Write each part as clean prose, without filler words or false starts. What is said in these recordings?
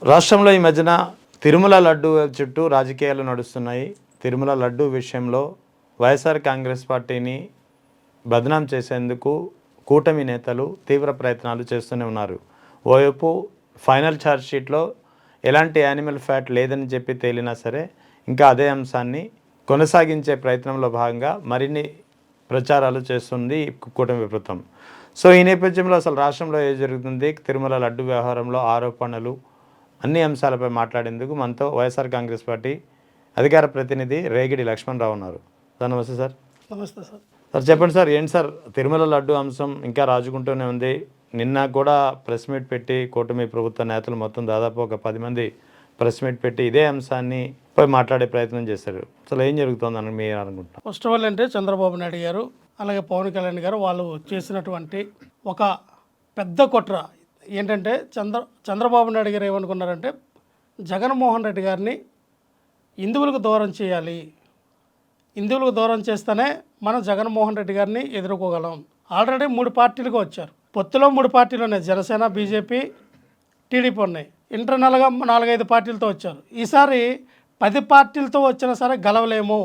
రాష్ట్రంలో ఈ మధ్యన తిరుమల లడ్డు చుట్టూ రాజకీయాలు నడుస్తున్నాయి. తిరుమల లడ్డు విషయంలో వైఎస్ఆర్ కాంగ్రెస్ పార్టీని బదనాం చేసేందుకు కూటమి నేతలు తీవ్ర ప్రయత్నాలు చేస్తూనే ఉన్నారు. ఓవైపు ఫైనల్ ఛార్జ్ షీట్లో ఎలాంటి యానిమల్ ఫ్యాట్ లేదని చెప్పి తేలినా సరే ఇంకా అదే అంశాన్ని కొనసాగించే ప్రయత్నంలో భాగంగా మరిన్ని ప్రచారాలు చేస్తుంది కూటమి ప్రభుత్వం. సో ఈ నేపథ్యంలో అసలు రాష్ట్రంలో ఏం జరుగుతుంది, తిరుమల లడ్డు వ్యవహారంలో ఆరోపణలు, అన్ని అంశాలపై మాట్లాడేందుకు మనతో వైఎస్ఆర్ కాంగ్రెస్ పార్టీ అధికార ప్రతినిధి రేగిడి లక్ష్మణరావు ఉన్నారు. సార్ నమస్తే సార్. నమస్తే సార్. సార్ చెప్పండి సార్, ఏంటి సార్ తిరుమల లడ్డు అంశం ఇంకా రాజుకుంటూనే ఉంది. నిన్న కూడా ప్రెస్ మీట్ పెట్టి కూటమి ప్రభుత్వ నేతలు మొత్తం దాదాపు ఒక 10 మంది ప్రెస్ మీట్ పెట్టి ఇదే అంశాన్ని పోయి మాట్లాడే ప్రయత్నం చేశారు. అసలు ఏం జరుగుతుందని మీరు అనుకుంటున్నారు? ఫస్ట్ ఆఫ్ ఆల్ అంటే చంద్రబాబు నాయుడు గారు అలాగే పవన్ కళ్యాణ్ గారు వాళ్ళు చేసినటువంటి ఒక పెద్ద కుట్ర ఏంటంటే చంద్రబాబు నాయుడు గారు ఏమనుకున్నారంటే జగన్మోహన్ రెడ్డి గారిని హిందువులకు దూరం చేయాలి, హిందువులకు దూరం చేస్తేనే మనం జగన్మోహన్ రెడ్డి గారిని ఎదుర్కోగలం. ఆల్రెడీ 3 పార్టీలుగా వచ్చారు. పొత్తులో 3 పార్టీలు ఉన్నాయి, జనసేన, బీజేపీ, టీడీపీ ఉన్నాయి. ఇంటర్నల్గా 4-5 పార్టీలతో వచ్చారు. ఈసారి 10 పార్టీలతో వచ్చినా సరే గెలవలేము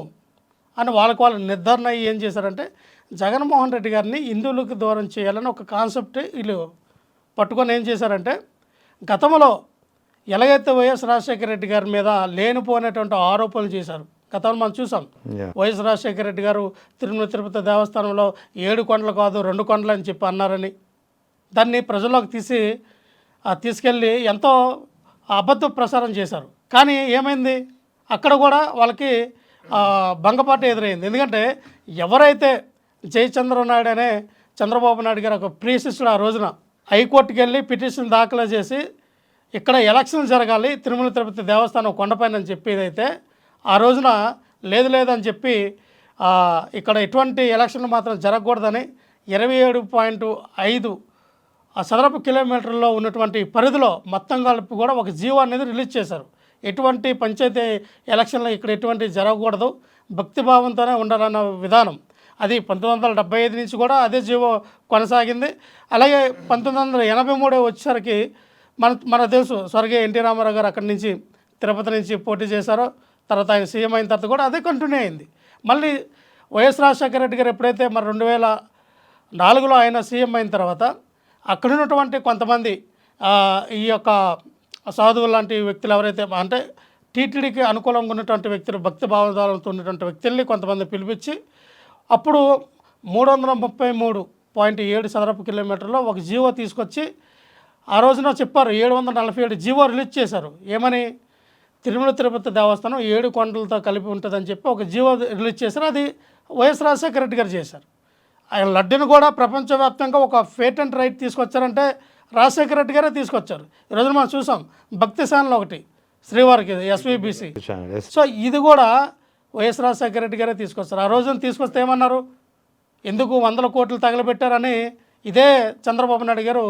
అని వాళ్ళు నిర్ధారణ ఏం చేశారంటే జగన్మోహన్ రెడ్డి గారిని హిందువులకు దూరం చేయాలని ఒక కాన్సెప్ట్ వీళ్ళు పట్టుకొని ఏం చేశారంటే గతంలో ఎలాగైతే వైఎస్ రాజశేఖర రెడ్డి గారి మీద లేనిపోయినటువంటి ఆరోపణలు చేశారు. గతంలో మనం చూసాం, వైఎస్ రాజశేఖర రెడ్డి గారు తిరుమల తిరుపతి దేవస్థానంలో 7 కొండలు కాదు 2 కొండలు అని చెప్పి అన్నారని దాన్ని ప్రజల్లోకి తీసుకెళ్ళి ఎంతో అబద్ధ ప్రచారం చేశారు. కానీ ఏమైంది, అక్కడ కూడా వాళ్ళకి భంగపాటు ఎదురైంది. ఎందుకంటే ఎవరైతే జయచంద్ర నాయుడు అనే చంద్రబాబు నాయుడు గారు ఒక ప్రియశిష్యుడు ఆ రోజున హైకోర్టుకి వెళ్ళి పిటిషన్ దాఖలు చేసి ఇక్కడ ఎలక్షన్ జరగాలి తిరుమల తిరుపతి దేవస్థానం కొండపైన అని చెప్పేదైతే ఆ రోజున లేదని చెప్పి ఇక్కడ ఎటువంటి ఎలక్షన్లు మాత్రం జరగకూడదని 27.5 చదరపు కిలోమీటర్లో ఉన్నటువంటి పరిధిలో మొత్తం కలిపి కూడా ఒక జీవో అనేది రిలీజ్ చేశారు. ఎటువంటి పంచాయతీ ఎలక్షన్లు ఇక్కడ ఎటువంటి జరగకూడదు, భక్తిభావంతోనే ఉండాలన్న విధానం. అది 1975 నుంచి కూడా అదే జీవో కొనసాగింది. అలాగే 1983 వచ్చేసరికి మన తెలుసు స్వర్గీయ ఎన్టీ రామారావు గారు అక్కడి నుంచి తిరుపతి నుంచి పోటీ చేశారో, తర్వాత ఆయన సీఎం అయిన తర్వాత కూడా అదే కంటిన్యూ అయింది. మళ్ళీ వైఎస్ రాజశేఖర రెడ్డి గారు ఎప్పుడైతే మరి 2004లో ఆయన సీఎం అయిన తర్వాత అక్కడ ఉన్నటువంటి కొంతమంది ఈ యొక్క సాధువులు లాంటి వ్యక్తులు ఎవరైతే అంటే టీటీడీకి అనుకూలంగా ఉన్నటువంటి వ్యక్తులు, భక్తి భావజాలంతో ఉన్నటువంటి వ్యక్తుల్ని కొంతమంది పిలిపించి అప్పుడు 333.7 చదరపు కిలోమీటర్లో ఒక జీవో తీసుకొచ్చి ఆ రోజున చెప్పారు. 747 జీవో రిలీజ్ చేశారు. ఏమని, తిరుమల తిరుపతి దేవస్థానం 7 కొండలతో కలిపి ఉంటుందని చెప్పి ఒక జీవో రిలీజ్ చేశారు. అది వైఎస్ రాజశేఖర రెడ్డి గారు చేశారు. ఆయన లడ్డును కూడా ప్రపంచవ్యాప్తంగా ఒక పేటెంట్ రైట్ తీసుకొచ్చారంటే రాజశేఖర రెడ్డి గారే తీసుకొచ్చారు. ఈరోజు మనం చూసాం భక్తి ఛానల్ ఒకటి శ్రీవారికి ఎస్వీబీసీ. సో ఇది కూడా వైఎస్ రాజశేఖర రెడ్డి గారే తీసుకొస్తారు. ఆ రోజున తీసుకొస్తే ఏమన్నారు, ఎందుకు 100 కోట్లు తగలబెట్టారని ఇదే చంద్రబాబు నాయుడు గారు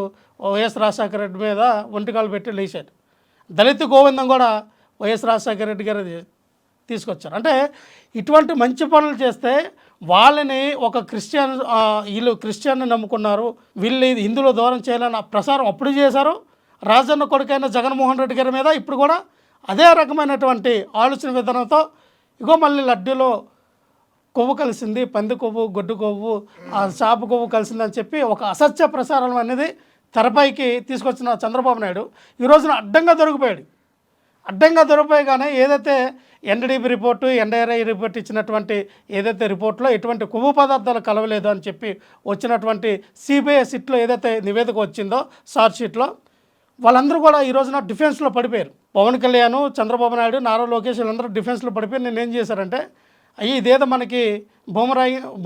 వైఎస్ రాజశేఖర రెడ్డి మీద ఒంటికాలు పెట్టి లేచారు. దళిత గోవిందం కూడా వైఎస్ రాజశేఖర రెడ్డి గారు తీసుకొచ్చారు. అంటే ఇటువంటి మంచి పనులు చేస్తే వాళ్ళని ఒక వీళ్ళు క్రిస్టియన్ని నమ్ముకున్నారు, వీళ్ళు హిందువులు దూరం చేయాలని ప్రసారం అప్పుడు చేశారు. రాజన్న కొడుకైన జగన్మోహన్ రెడ్డి గారి మీద ఇప్పుడు కూడా అదే రకమైనటువంటి ఆలోచన విధానంతో ఇగో మళ్ళీ లడ్డూలో కొవ్వు కలిసింది, పంది కొవ్వు, గొడ్డు కొవ్వు, చాప కొవ్వు కలిసిందని చెప్పి ఒక అసత్య ప్రసారం అనేది తెరపైకి తీసుకొచ్చిన చంద్రబాబు నాయుడు ఈ రోజున అడ్డంగా దొరికిపోయాగానే ఏదైతే ఎన్డీడీబీ రిపోర్టు, ఎన్ఐఆర్ఐ రిపోర్ట్ ఇచ్చినటువంటి ఏదైతే రిపోర్ట్లో ఎటువంటి కొవ్వు పదార్థాలు కలవలేదు అని చెప్పి వచ్చినటువంటి సిబిఐ సిట్లో ఏదైతే నివేదిక వచ్చిందో ఛార్జ్ షీట్లో వాళ్ళందరూ కూడా ఈ రోజున డిఫెన్స్లో పడిపోయారు. పవన్ కళ్యాణ్, చంద్రబాబు నాయుడు, నారా లోకేష్ వీళ్ళందరూ డిఫెన్స్లో పడిపోయి నేను ఏం చేశారంటే ఇదేదో మనకి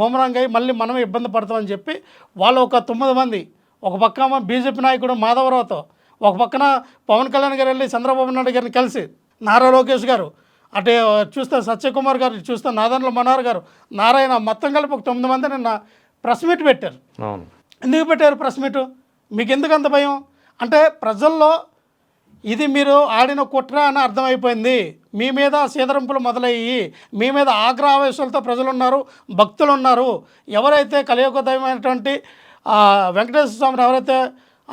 బొమరాంగ్ అయ్యి మళ్ళీ మనమే ఇబ్బంది పడతామని చెప్పి వాళ్ళు ఒక 9 మంది, ఒక పక్క బీజేపీ నాయకుడు మాధవరావుతో, ఒక పక్కన పవన్ కళ్యాణ్ గారు వెళ్ళి చంద్రబాబు నాయుడు గారిని కలిసి, నారా లోకేష్ గారు అటే చూస్తే సత్యకుమార్ గారు, చూస్తే నాదన్ల మనోహర్ గారు, నారాయణ మొత్తం కలిపి ఒక 9 మంది నిన్న ప్రెస్ మీట్ పెట్టారు. ఎందుకు పెట్టారు ప్రెస్ మీటు? మీకు ఎందుకు అంత భయం అంటే ప్రజల్లో ఇది మీరు ఆడిన కుట్ర అని అర్థమైపోయింది. మీ మీద సీదరింపులు మొదలయ్యి మీ మీద ఆగ్రహావేశాలతో ప్రజలు ఉన్నారు, భక్తులు ఉన్నారు. ఎవరైతే కలియుగ దైవమైనటువంటి వెంకటేశ్వర స్వామిని ఎవరైతే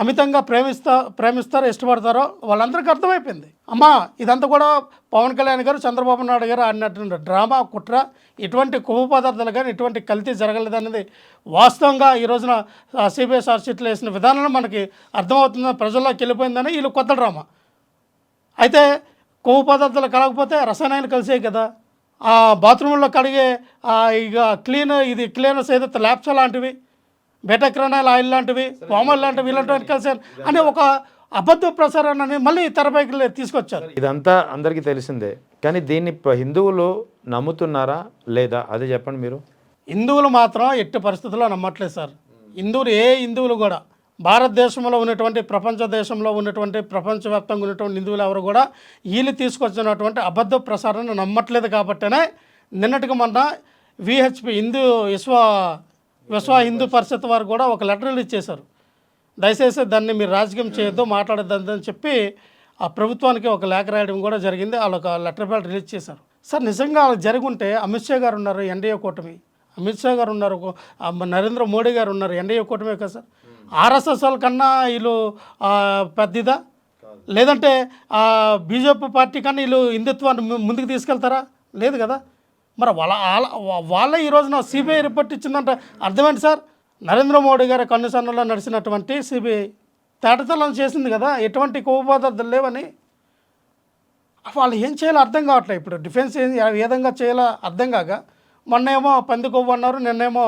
అమితంగా ప్రేమిస్తారో ఇష్టపడతారో వాళ్ళందరికీ అర్థమైపోయింది. అమ్మా ఇదంతా కూడా పవన్ కళ్యాణ్ గారు చంద్రబాబు నాయుడు గారు ఆడినటువంటి డ్రామా కుట్ర, ఇటువంటి కొవ్వు పదార్థాలు కానీ ఇటువంటి కల్తీ జరగలేదనేది వాస్తవంగా ఈ రోజున సిబిఐ చార్జ్షీట్లు వేసిన విధానం మనకి అర్థమవుతుందని ప్రజల్లోకి వెళ్ళిపోయిందని వీళ్ళు కొత్త డ్రామా. అయితే కొవ్వు పదార్థాలు కలగకపోతే రసాయనాలు కలిసాయి కదా, ఆ బాత్రూంలో కడిగే ఇక క్లీనర్స్ ఏదైతే ల్యాప్స్ లాంటివి, బెటాక్రనైల్ ఆయిల్ లాంటివి, పామాయిల్ లాంటివి ఇలాంటివి కలిసారు అనే ఒక అబద్ధ ప్రసారాన్ని మళ్ళీ తెరపైకి తీసుకొచ్చారు. ఇదంతా అందరికీ తెలిసిందే, కానీ దీన్ని హిందువులు నమ్ముతున్నారా లేదా అది చెప్పండి మీరు. హిందువులు మాత్రం ఎట్టి పరిస్థితుల్లో నమ్మట్లేదు సార్. హిందువులు కూడా భారతదేశంలో ఉన్నటువంటి ప్రపంచ దేశంలో ఉన్నటువంటి ప్రపంచవ్యాప్తంగా ఉన్నటువంటి హిందువులు ఎవరు కూడా వీళ్ళు తీసుకొచ్చినటువంటి అబద్ధ ప్రసారాన్ని నమ్మట్లేదు. కాబట్టినే నిన్నటికి మొన్న విహెచ్పి విశ్వ హిందూ పరిషత్ వారు కూడా ఒక లెటర్ రిలీజ్ చేశారు. దయచేసి దాన్ని మీరు రాజకీయం చేయొద్దు, మాట్లాడద్దని చెప్పి ఆ ప్రభుత్వానికి ఒక లేఖ రాయడం కూడా జరిగింది. వాళ్ళు ఒక లెటర్ ప్యాడ్ రిలీజ్ చేశారు. సార్ నిజంగా అలా జరుగుంటే అమిత్ షా గారు ఉన్నారు, ఎన్డీఏ కూటమి, అమిత్ షా గారు ఉన్నారు, నరేంద్ర మోడీ గారు ఉన్నారు, ఎన్డీఏ కూటమే కదా సార్. ఆర్ఎస్ఎస్ వాళ్ళ కన్నా వీళ్ళు పెద్దదా, లేదంటే బీజేపీ పార్టీ కన్నా వీళ్ళు హిందుత్వాన్ని ముందుకు తీసుకెళ్తారా? లేదు కదా. మరి వాళ్ళ ఈ రోజున సిబిఐ రిపోర్ట్ ఇచ్చిందంటే అర్థమేంటి సార్? నరేంద్ర మోడీ గారి కన్నుసన్నలో నడిచినటువంటి సిబిఐ తేటతలం చేసింది కదా, ఎటువంటి కొవ్వు పదార్థాలు లేవని. వాళ్ళు ఏం చేయాలో అర్థం కావట్లేదు. ఇప్పుడు డిఫెన్స్ ఏ విధంగా చేయాలో అర్థం కాక మొన్నేమో పంది కొవ్వు అన్నారు, నిన్నేమో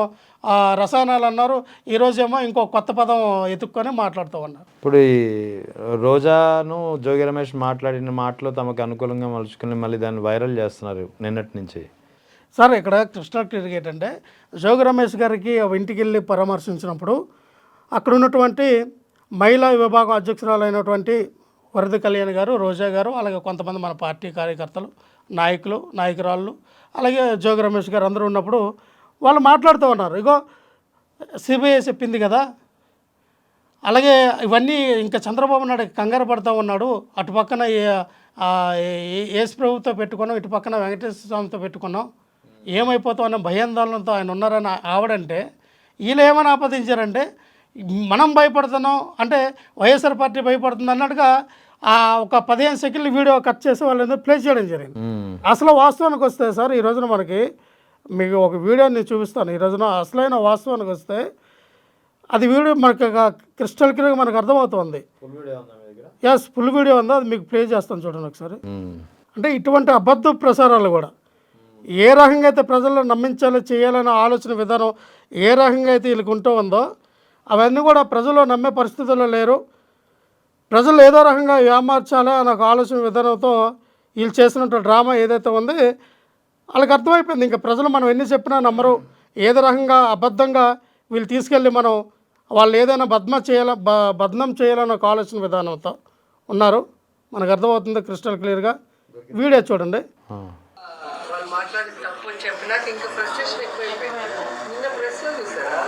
రసాయనాలు అన్నారు, ఈరోజేమో ఇంకో కొత్త పదం ఎత్తుక్కొని మాట్లాడుతూ ఉన్నారు. ఇప్పుడు ఈ రోజాను జోగి రమేష్ మాట్లాడిన మాటలు తమకు అనుకూలంగా మలుచుకుని మళ్ళీ దాన్ని వైరల్ చేస్తున్నారు నిన్నటి నుంచి. సార్ ఇక్కడ కృష్ణా క్లియర్ ఏంటంటే జోగి రమేష్ గారికి ఇంటికి వెళ్ళి పరామర్శించినప్పుడు అక్కడ ఉన్నటువంటి మహిళా విభాగం అధ్యక్షురాలైనటువంటి వరద కళ్యాణ్ గారు, రోజా గారు, అలాగే కొంతమంది మన పార్టీ కార్యకర్తలు, నాయకురాళ్ళు, అలాగే జోగి రమేష్ గారు అందరూ ఉన్నప్పుడు వాళ్ళు మాట్లాడుతూ ఉన్నారు. ఇగో సిబిఐ చెప్పింది కదా, అలాగే ఇవన్నీ ఇంకా చంద్రబాబు నాయుడు కంగారు పడుతూ ఉన్నాడు, అటు పక్కన ఏసు ప్రభుతో పెట్టుకున్నాం, ఇటు పక్కన వెంకటేశ్వర స్వామితో పెట్టుకున్నాం, ఏమైపోతామన్న భయాందోళనతో ఆయన ఉన్నారని ఆవిడంటే వీళ్ళు ఏమైనా ఆపాదించారంటే మనం భయపడుతున్నాం అంటే వైఎస్ఆర్ పార్టీ భయపడుతుంది అన్నట్టుగా ఒక 15 సెకండ్ల వీడియో కట్ చేసి వాళ్ళు ప్లే చేయడం జరిగింది. అసలు వాస్తవానికి వస్తే సార్ ఈ రోజున మనకి మీకు ఒక వీడియోని చూపిస్తాను. ఈ రోజున అసలైన వాస్తవానికి వస్తే అది వీడియో మనకి క్రిస్టల్ క్లియర్గా మనకు అర్థమవుతుంది. ఫుల్ వీడియో ఉందో అది మీకు ప్లే చేస్తాను చూడండి ఒకసారి. అంటే ఇటువంటి అబద్ధ ప్రసారాలు కూడా ఏ రకంగా అయితే ప్రజలను నమ్మించాలో చేయాలనే ఆలోచన విధానం ఏ రకంగా అయితే వీళ్ళకి ఉంటూ ఉందో అవన్నీ కూడా ప్రజలు నమ్మే పరిస్థితుల్లో లేరు. ప్రజలు ఏదో రకంగా ఏమార్చాలి అనే ఒక ఆలోచన విధానంతో వీళ్ళు చేసినట్టు డ్రామా ఏదైతే ఉంది వాళ్ళకి అర్థమైపోయింది. ఇంకా ప్రజలు మనం ఎన్ని చెప్పినా నమ్మరు. ఏదో రకంగా అబద్ధంగా వీళ్ళు తీసుకెళ్ళి మనం వాళ్ళు ఏదైనా బద్నం చేయాలన్న ఒక ఆలోచన విధానంతో ఉన్నారు. మనకు అర్థమవుతుంది క్రిస్టల్ క్లియర్గా. వీడియో చూడండి. మాట్లాడి తప్పు చెప్పినాక ఇంకా ఫ్రస్ట్రేషన్ ఎక్కువైపోయింది. నిన్న ప్రశ్న చూసారా,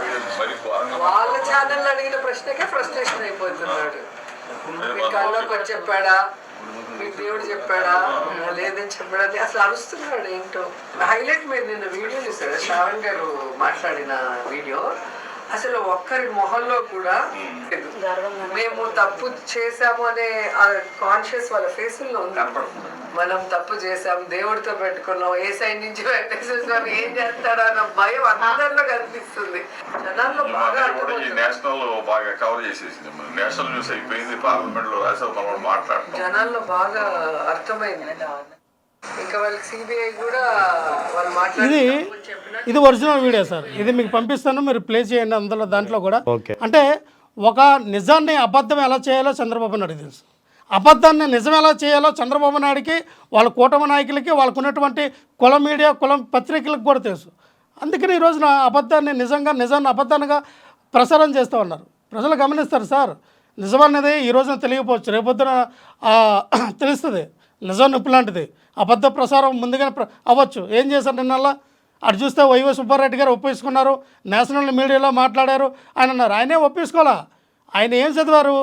వాళ్ళ ఛానల్ అడిగిన ప్రశ్నకే ఫ్రస్ట్రేషన్ అయిపోతున్నాడు. మీ కళ్ళకి వచ్చి చెప్పాడా, మీకు దేవుడు చెప్పాడా, లేదని చెప్పాడా అని అసలు అరుస్తున్నాడు. ఏంటో హైలైట్ మీద నిన్న వీడియో చూసారా, శ్రావణ్ గారు మాట్లాడిన వీడియో. అసలు ఒక్కరి మొహంలో కూడా మేము తప్పు చేసాము అనే కాన్షియస్ వాళ్ళ ఫేసుల్లో ఉంది. మనం తప్పు చేసాం, దేవుడితో పెట్టుకున్నాం, ఏ సైడ్ నుంచి వెంకటేశ్వర స్వామి ఏం చేస్తాడో అన్న భయం అందరిలో కనిపిస్తుంది. జనాల్లో బాగా నేషనల్ బాగా కవర్ చేసేసింది, నేషనల్ న్యూస్ అయిపోయింది, పార్లమెంట్ లో మాట్లాడుతున్నాం, జనాల్లో బాగా అర్థమైంది. ఇంకా వాళ్ళకి సిబిఐ కూడా వాళ్ళు మాట్లాడి ఇది ఒరిజినల్ వీడియో సార్. ఇది మీకు పంపిస్తాను, మీరు ప్లే చేయండి. అందులో దాంట్లో కూడా అంటే ఒక నిజాన్ని అబద్ధం ఎలా చేయాలో చంద్రబాబు నాయుడు తెలుసు, అబద్ధాన్ని నిజం ఎలా చేయాలో చంద్రబాబు నాయుడికి, వాళ్ళ కూటమి నాయకులకి, వాళ్ళకు ఉన్నటువంటి కుల మీడియా, కులం పత్రికలకు కూడా తెలుసు. అందుకని ఈ రోజున అబద్ధాన్ని నిజాన్ని అబద్ధాలుగా ప్రసారం చేస్తూ ఉన్నారు. ప్రజలు గమనిస్తారు సార్. నిజం అనేది ఈ రోజున తెలియకపోవచ్చు, రేపొద్దున తెలుస్తుంది. నిజం నొప్పి లాంటిది. అబద్ధ ప్రసారం ముందుగానే అవ్వచ్చు. ఏం చేశారు నిన్నల్లా అటు చూస్తే వైవి సుబ్బారెడ్డి గారు ఒప్పేసుకున్నారు, నేషనల్ మీడియాలో మాట్లాడారు ఆయన అన్నారు. ఆయనే ఒప్పేసుకోవాలా, ఆయన ఏం చదివారు?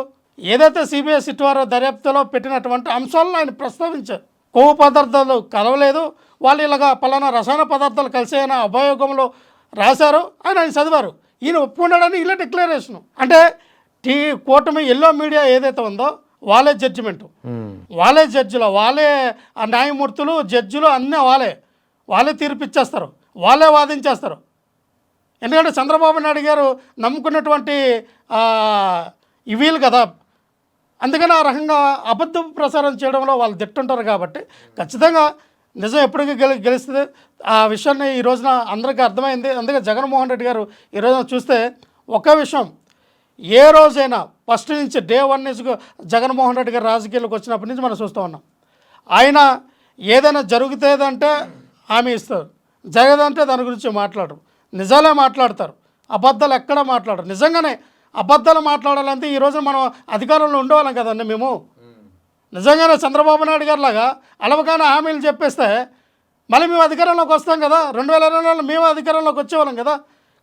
ఏదైతే సిబిఐ సిట్వారో దర్యాప్తులో పెట్టినటువంటి అంశాలను ఆయన ప్రస్తావించారు. కొవ్వు పదార్థాలు కలవలేదు, వాళ్ళు ఇలాగా పలానా రసాయన పదార్థాలు కలిసాయని అభయోగంలో రాశారు ఆయన చదివారు. ఈయన ఒప్పుకున్నాడని ఇలా డిక్లరేషను. అంటే కూటమి ఎల్లో మీడియా ఏదైతే ఉందో వాళ్ళే జడ్జిమెంటు, వాళ్ళే జడ్జిలు, వాళ్ళే ఆ న్యాయమూర్తులు, జడ్జిలు అన్నీ వాళ్ళే తీర్పిచ్చేస్తారు, వాళ్ళే వాదించేస్తారు. ఎందుకంటే చంద్రబాబు నాయుడు గారు నమ్ముకున్నటువంటి వీళ్ళు కదా, అందుకని ఆ రకంగా అబద్ధ ప్రసారం చేయడంలో వాళ్ళు దిట్టుంటారు. కాబట్టి ఖచ్చితంగా నిజం ఎప్పటికీ గెలుస్తుంది. ఆ విషయాన్ని ఈ రోజున అందరికీ అర్థమైంది. అందుకే జగన్మోహన్ రెడ్డి గారు ఈ రోజున చూస్తే ఒక విషయం, ఏ రోజైనా ఫస్ట్ నుంచి డే 1 నుంచి జగన్మోహన్ రెడ్డి గారు రాజకీయాలకు వచ్చినప్పటి నుంచి మనం చూస్తూ ఉన్నాం. ఆయన ఏదైనా జరుగుతుందంటే హామీ ఇస్తారు, జరగదంటే దాని గురించి మాట్లాడరు, నిజాలే మాట్లాడతారు, అబద్ధాలు ఎక్కడా మాట్లాడరు. నిజంగానే అబద్ధాలు మాట్లాడాలంటే ఈ రోజున మనం అధికారంలో ఉండేవాళ్ళం కదండి. మేము నిజంగానే చంద్రబాబు నాయుడు గారు లాగా అలవగానే హామీలు చెప్పేస్తే మళ్ళీ మేము అధికారంలోకి వస్తాం కదా. 2024 మేము అధికారంలోకి వచ్చేవాళ్ళం కదా.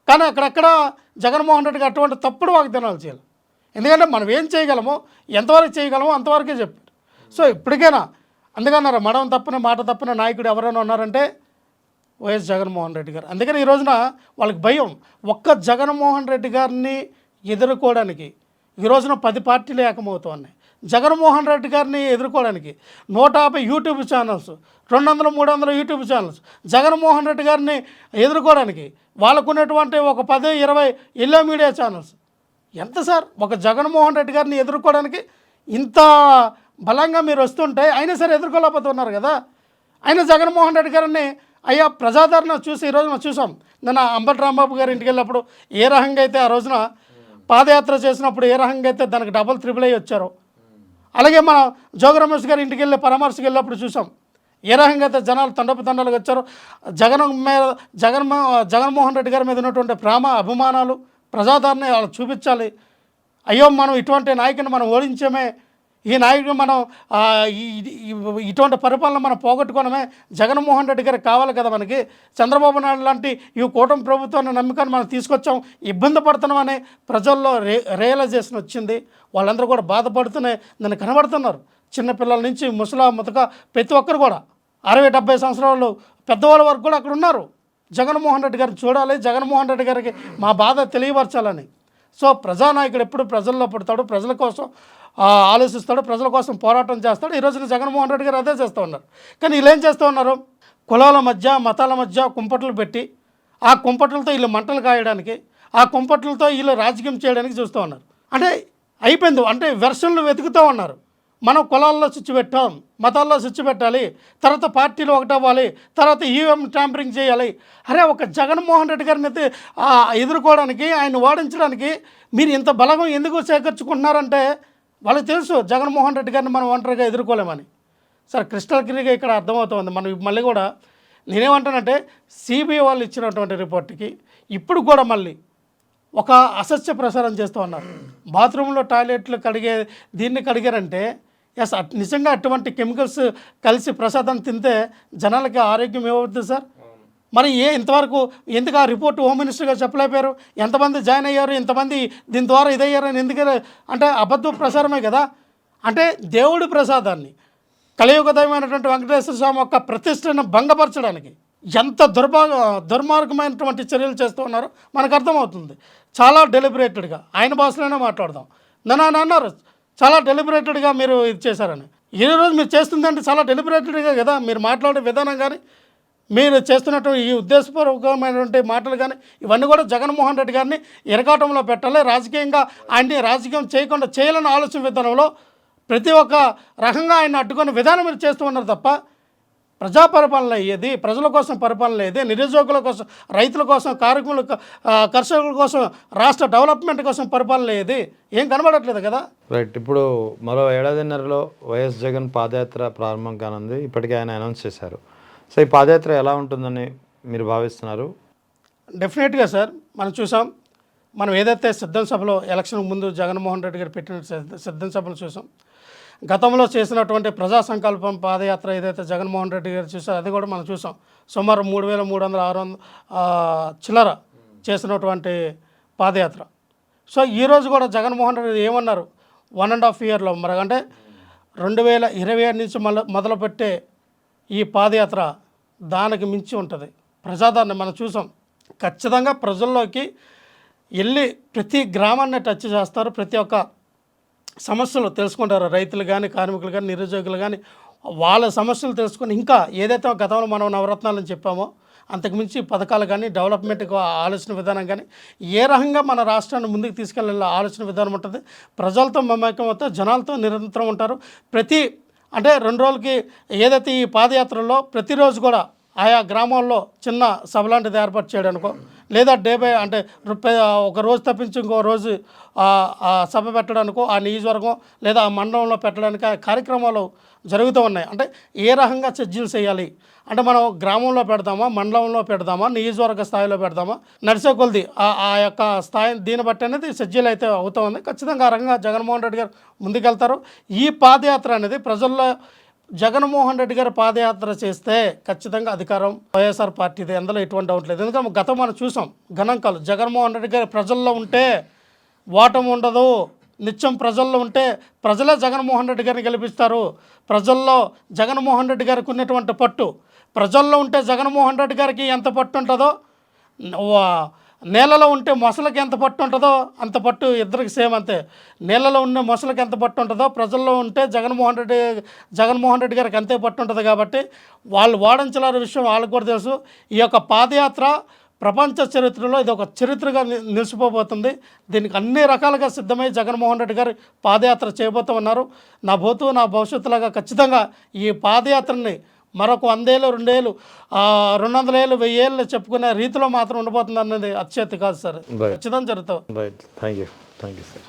కానీ అక్కడెక్కడ జగన్మోహన్ రెడ్డికి అటువంటి తప్పుడు వాగ్దానాలు చేయాలి. ఎందుకంటే మనం ఏం చేయగలమో, ఎంతవరకు చేయగలమో అంతవరకే చెప్పారు. సో ఇప్పటికైనా అందుకన్నారు మడం తప్పిన మాట తప్పిన నాయకుడు ఎవరైనా ఉన్నారంటే వైఎస్ జగన్మోహన్ రెడ్డి గారు. అందుకని ఈ రోజున వాళ్ళకి భయం. ఒక్క జగన్మోహన్ రెడ్డి గారిని ఎదుర్కోవడానికి ఈ రోజున 10 పార్టీలు ఏకమవుతూ ఉన్నాయి. జగన్మోహన్ రెడ్డి గారిని ఎదుర్కోవడానికి 150 YouTube channels, 200-300 YouTube channels, Jaganmohan Reddy గారిని ఎదుర్కోవడానికి వాళ్ళకున్నటువంటి ఒక 10-20 ఎల్లో మీడియా ఛానల్స్. ఎంత సార్ ఒక జగన్మోహన్ రెడ్డి గారిని ఎదుర్కోవడానికి ఇంత బలంగా మీరు వస్తుంటే అయినా సరే ఎదుర్కోలేకపోతున్నారు కదా. అయినా జగన్మోహన్ రెడ్డి గారిని అయ్యా ప్రజాదరణ చూసి ఈరోజు మనం చూసాం. నిన్న అంబటి రాంబాబు గారు ఇంటికి వెళ్ళినప్పుడు ఏ రకంగా అయితే ఆ రోజున పాదయాత్ర చేసినప్పుడు ఏ రకంగా అయితే దానికి డబుల్ త్రిబుల్ అయ్యి వచ్చారో, అలాగే మన జోగి రమేష్ గారు ఇంటికి వెళ్ళి పరామర్శకు వెళ్ళినప్పుడు చూసాం ఏ రకంగా అయితే జనాలు తండోపతండాలుగా వచ్చారో. జగన్మోహన్ రెడ్డి గారి మీద ఉన్నటువంటి ప్రేమ అభిమానాలు ప్రజాదరణ వాళ్ళు చూపించాలి. అయ్యో మనం ఇటువంటి నాయకుని మనం ఓడించామే, ఈ నాయకుడు మనం ఇటువంటి పరిపాలన మనం పోగొట్టుకోవడమే, జగన్మోహన్ రెడ్డి గారికి కావాలి కదా మనకి. చంద్రబాబు నాయుడు లాంటి ఈ కూటమి ప్రభుత్వాన్ని నమ్మకాన్ని మనం తీసుకొచ్చాం, ఇబ్బంది పడుతున్నామని ప్రజల్లో రియలైజేషన్ వచ్చింది. వాళ్ళందరూ కూడా బాధపడుతూనే నన్ను కనబడుతున్నారు. చిన్నపిల్లల నుంచి ముసలా ముతక ప్రతి ఒక్కరు కూడా 60-70 సంవత్సరాలు పెద్దవాళ్ళ వరకు కూడా అక్కడ ఉన్నారు. జగన్మోహన్ రెడ్డి గారిని చూడాలి, జగన్మోహన్ రెడ్డి గారికి మా బాధ తెలియపరచాలని. సో ప్రజానాయకుడు ఎప్పుడు ప్రజల్లో పుడతాడు, ప్రజల కోసం ఆలోచిస్తాడు, ప్రజల కోసం పోరాటం చేస్తాడు. ఈరోజు జగన్మోహన్ రెడ్డి గారు అదే చేస్తూ ఉన్నారు. కానీ వీళ్ళు ఏం చేస్తూ ఉన్నారు, కులాల మధ్య మతాల మధ్య కుంపట్లు పెట్టి ఆ కుంపట్లతో వీళ్ళు మంటలు కాయడానికి, ఆ కుంపట్లతో వీళ్ళు రాజకీయం చేయడానికి చూస్తూ ఉన్నారు. అంటే అయిపోయింది. అంటే వెర్షన్లు వెతుకుతూ ఉన్నారు. మనం కులాల్లో స్విచ్ పెట్టాం, మతాల్లో స్విచ్ పెట్టాలి, తర్వాత పార్టీలు ఒకటవ్వాలి, తర్వాత ఈవీఎం ట్యాంపరింగ్ చేయాలి. అరే ఒక జగన్మోహన్ రెడ్డి గారిని అయితే ఎదుర్కోవడానికి, ఆయన ఓడించడానికి మీరు ఇంత బలగం ఎందుకు సేకరించుకుంటున్నారంటే వాళ్ళకి తెలుసు జగన్మోహన్ రెడ్డి గారిని మనం ఒంటరిగా ఎదుర్కోలేమని. సార్ క్రిస్టల్ క్లియర్గా ఇక్కడ అర్థమవుతుంది. మనం మళ్ళీ కూడా నేనేమంటానంటే సిబిఐ వాళ్ళు ఇచ్చినటువంటి రిపోర్ట్కి ఇప్పుడు కూడా మళ్ళీ ఒక అసత్య ప్రసారం చేస్తూ ఉన్నారు. బాత్రూంలో టాయిలెట్లు దీన్ని కడిగారంటే ఎస్ నిజంగా అటువంటి కెమికల్స్ కలిసి ప్రసాదం తింటే జనాలకి ఆరోగ్యం ఏమవుతుంది సార్? మరి ఇంతవరకు ఎందుకు ఆ రిపోర్ట్ హోమ్ మినిస్టర్గా చెప్పలేకపోయారు? ఎంతమంది జాయిన్ అయ్యారు, ఎంతమంది దీని ద్వారా ఇదయ్యారని ఎందుకు అంటే అబద్ధ ప్రసారమే కదా. అంటే దేవుడి ప్రసాదాన్ని కలియుగదైనటువంటి వెంకటేశ్వర స్వామి యొక్క ప్రతిష్టను భంగపరచడానికి ఎంత దుర్మార్గమైనటువంటి చర్యలు చేస్తూ ఉన్నారో మనకు అర్థమవుతుంది. చాలా డెలిబరేటెడ్గా ఆయన భాషలోనే మాట్లాడదాం. నన్ను అన్నారు చాలా డెలిబరేటెడ్గా మీరు ఇది చేశారని. ఈరోజు మీరు చేస్తుందంటే చాలా డెలిబరేటెడ్గా కదా మీరు మాట్లాడే విధానం కానీ, మీరు చేస్తున్నటువంటి ఈ ఉద్దేశపూర్వకమైనటువంటి మాటలు కానీ ఇవన్నీ కూడా జగన్మోహన్ రెడ్డి గారిని ఇరకాటంలో పెట్టాలి. రాజకీయంగా ఆయన్ని రాజకీయం చేయకుండా చేయాలని ఆలోచన విధానంలో ప్రతి ఒక్క రకంగా ఆయన అడ్డుకునే విధానం మీరు చేస్తూ ఉన్నారు తప్ప ప్రజా పరిపాలన అయ్యేది, ప్రజల కోసం పరిపాలన అయ్యేది, నిరుద్యోగుల కోసం, రైతుల కోసం, కార్మికుల కర్షకుల కోసం, రాష్ట్ర డెవలప్మెంట్ కోసం పరిపాలన అయ్యేది ఏం కనబడట్లేదు కదా. రైట్. ఇప్పుడు మరో ఏడాదిన్నరలో వైఎస్ జగన్ పాదయాత్ర ప్రారంభం కానుంది. ఇప్పటికే ఆయన అనౌన్స్ చేశారు. సో ఈ పాదయాత్ర ఎలా ఉంటుందని మీరు భావిస్తున్నారు? డెఫినెట్గా సార్ మనం చూసాం. మనం ఏదైతే సిద్ధం సభలో ఎలక్షన్ ముందు జగన్మోహన్ రెడ్డి గారు పెట్టిన సిద్ధం సభలు చూసాం. గతంలో చేసినటువంటి ప్రజా సంకల్పం పాదయాత్ర ఏదైతే జగన్మోహన్ రెడ్డి గారు చూసారో అది కూడా మనం చూసాం. సుమారు 3,300 చిల్లర చేసినటువంటి పాదయాత్ర. సో ఈరోజు కూడా జగన్మోహన్ రెడ్డి ఏమన్నారు 1.5 ఇయర్లో మరి అంటే 2027 నుంచి మొదలుపెట్టే ఈ పాదయాత్ర దానికి మించి ఉంటుంది. ప్రజాదరణ మనం చూసాం. ఖచ్చితంగా ప్రజల్లోకి వెళ్ళి ప్రతి గ్రామాన్ని టచ్ చేస్తారు, ప్రతి ఒక్క సమస్యలు తెలుసుకుంటారు. రైతులు కానీ, కార్మికులు కానీ, నిరుద్యోగులు కానీ వాళ్ళ సమస్యలు తెలుసుకొని ఇంకా ఏదైతే గతంలో మనం నవరత్నాలని చెప్పామో అంతకుమించి పథకాలు కానీ, డెవలప్మెంట్కి ఆలోచన విధానం కానీ, ఏ రకంగా మన రాష్ట్రాన్ని ముందుకు తీసుకెళ్ళాల ఆలోచన విధానం ఉంటుంది. ప్రజలతో మమేకం అవుతారు, జనాలతో నిరంతరం ఉంటారు. అంటే 2 రోజులకి ఏదైతే ఈ పాదయాత్రలో ప్రతిరోజు కూడా ఆయా గ్రామాల్లో చిన్న సభ లాంటిది ఏర్పాటు చేయడానికో, లేదా అంటే ఒక రోజు తప్పించి ఇంకో రోజు ఆ సభ పెట్టడానికో, ఆ నియోజకవర్గం లేదా ఆ మండలంలో పెట్టడానికి కార్యక్రమాలు జరుగుతూ ఉన్నాయి. అంటే ఏ రకంగా చర్చలు చేయాలి అంటే మనం గ్రామంలో పెడదామా, మండలంలో పెడదామా, నియోజకవర్గ స్థాయిలో పెడదామా, నడిచే కొలది ఆ యొక్క స్థాయి దీన్ని బట్టి అనేది చర్చలు అయితే అవుతూ ఉంది. ఖచ్చితంగా ఆ రకంగా జగన్మోహన్ రెడ్డి గారు ముందుకెళ్తారు. ఈ పాదయాత్ర అనేది ప్రజల్లో జగన్మోహన్ రెడ్డి గారు పాదయాత్ర చేస్తే ఖచ్చితంగా అధికారం వైఎస్ఆర్ పార్టీది, అందులో ఎటువంటి డౌట్ లేదు. ఎందుకంటే గతం మనం చూసాం గణాంకాలు. జగన్మోహన్ రెడ్డి గారు ప్రజల్లో ఉంటే ఓటమి ఉండదు, నిత్యం ప్రజల్లో ఉంటే ప్రజలే జగన్మోహన్ రెడ్డి గారిని గెలిపిస్తారు. ప్రజల్లో జగన్మోహన్ రెడ్డి గారికి ఉన్నటువంటి పట్టు, ప్రజల్లో ఉంటే జగన్మోహన్ రెడ్డి గారికి ఎంత పట్టు ఉంటుందో, నేలలో ఉంటే మొసలకి ఎంత పట్టు ఉంటుందో అంత పట్టు ఇద్దరికి సేమ్ అంతే. నేలలో ఉన్న మొసలకి ఎంత పట్టు ఉంటుందో ప్రజల్లో ఉంటే జగన్మోహన్ రెడ్డి గారికి అంతే పట్టు ఉంటుంది. కాబట్టి వాళ్ళు వాడంచలారు విషయం వాళ్ళకి కూడా తెలుసు. ఈ యొక్క పాదయాత్ర ప్రపంచ చరిత్రలో ఇది ఒక చరిత్రగా నిలిచిపోబోతుంది. దీనికి అన్ని రకాలుగా సిద్ధమై జగన్మోహన్ రెడ్డి గారు పాదయాత్ర చేయబోతూ ఉన్నారు. నా భవిష్యత్తులాగా ఖచ్చితంగా ఈ పాదయాత్రని మరొక 100 ఏళ్ళు, 2 ఏళ్ళు, 200 ఏళ్ళు, 1000 ఏళ్ళు చెప్పుకునే రీతిలో మాత్రం ఉండబోతుంది అన్నది అత్యతి కాదు సార్. ఖచ్చితంగా జరుగుతాం. Right, thank you sir.